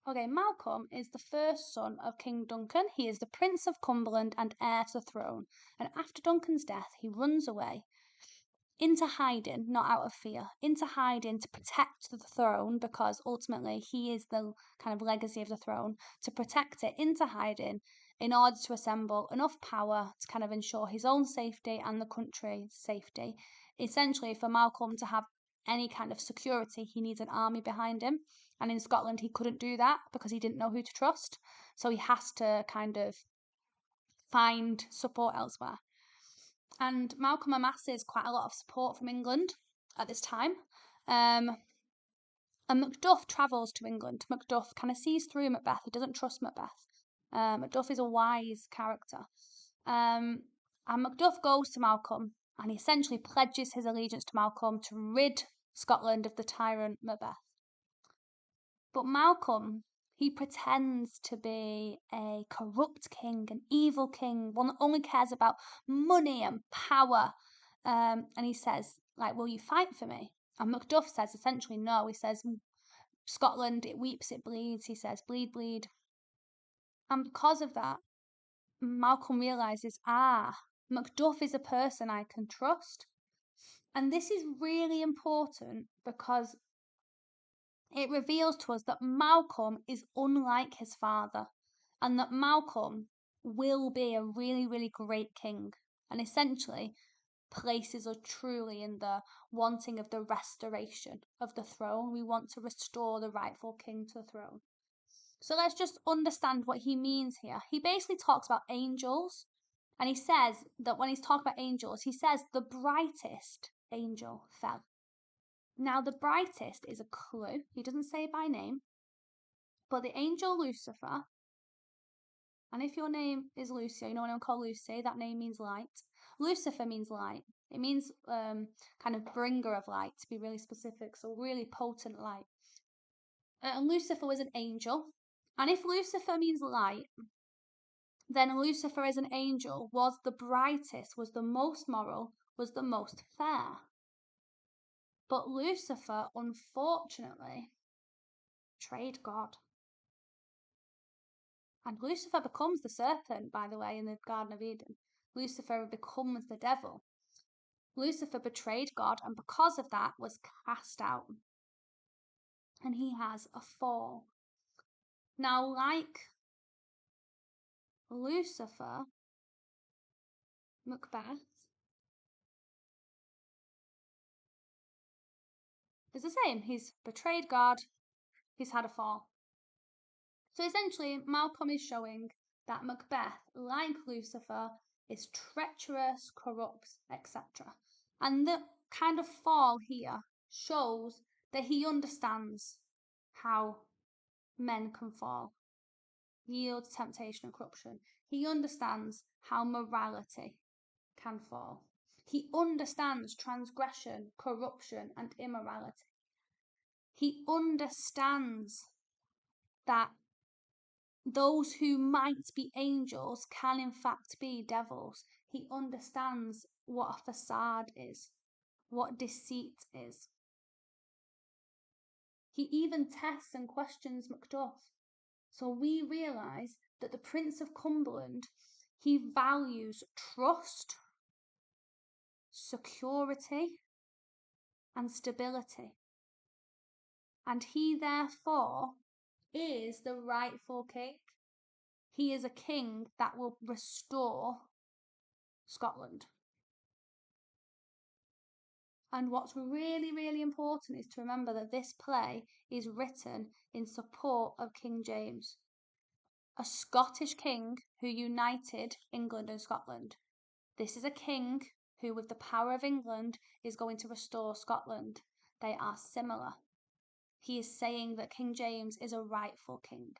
Okay, Malcolm is the first son of King Duncan. He is the Prince of Cumberland and heir to the throne. And after Duncan's death, he runs away into hiding, not out of fear, into hiding to protect the throne, because ultimately he is the kind of legacy of the throne, to protect it, into hiding in order to assemble enough power to kind of ensure his own safety and the country's safety. Essentially, for Malcolm to have any kind of security, he needs an army behind him. And in Scotland, he couldn't do that because he didn't know who to trust. So he has to kind of find support elsewhere. And Malcolm amasses quite a lot of support from England at this time. And Macduff travels to England. Macduff kind of sees through Macbeth. He doesn't trust Macbeth. Macduff is a wise character. And Macduff goes to Malcolm and he essentially pledges his allegiance to Malcolm to rid Scotland of the tyrant Macbeth. But Malcolm, he pretends to be a corrupt king, an evil king, one that only cares about money and power. And he says, like, will you fight for me? And Macduff says essentially no. He says, Scotland, it weeps, it bleeds. He says, bleed, bleed. And because of that, Malcolm realizes, Macduff is a person I can trust. And this is really important because it reveals to us that Malcolm is unlike his father and that Malcolm will be a really, really great king, and essentially places us truly in the wanting of the restoration of the throne. We want to restore the rightful king to the throne. So let's just understand what he means here. He basically talks about angels, and he says that when he's talking about angels, he says the brightest angel fell. Now, the brightest is a clue. He doesn't say by name, but the angel Lucifer, and if your name is Lucia, you know anyone called Lucy, that name means light. Lucifer means light. It means kind of bringer of light, to be really specific, so really potent light. And Lucifer was an angel, and if Lucifer means light, then Lucifer as an angel was the brightest, was the most moral, was the most fair. But Lucifer, unfortunately, betrayed God. And Lucifer becomes the serpent, by the way, in the Garden of Eden. Lucifer becomes the devil. Lucifer betrayed God and because of that was cast out. And he has a fall. Now, like Lucifer, Macbeth is the same. He's betrayed God, he's had a fall. So essentially, Malcolm is showing that Macbeth, like Lucifer, is treacherous, corrupt, etc. And the kind of fall here shows that he understands how men can fall, yield to temptation and corruption. He understands how morality can fall. He understands transgression, corruption, and immorality. He understands that those who might be angels can in fact be devils. He understands what a facade is, what deceit is. He even tests and questions Macduff. So we realise that the Prince of Cumberland, he values trust, security, and stability. And he therefore is the rightful king. He is a king that will restore Scotland. And what's really, really important is to remember that this play is written in support of King James, a Scottish king who united England and Scotland. This is a king who, with the power of England, is going to restore Scotland. They are similar. He is saying that King James is a rightful king.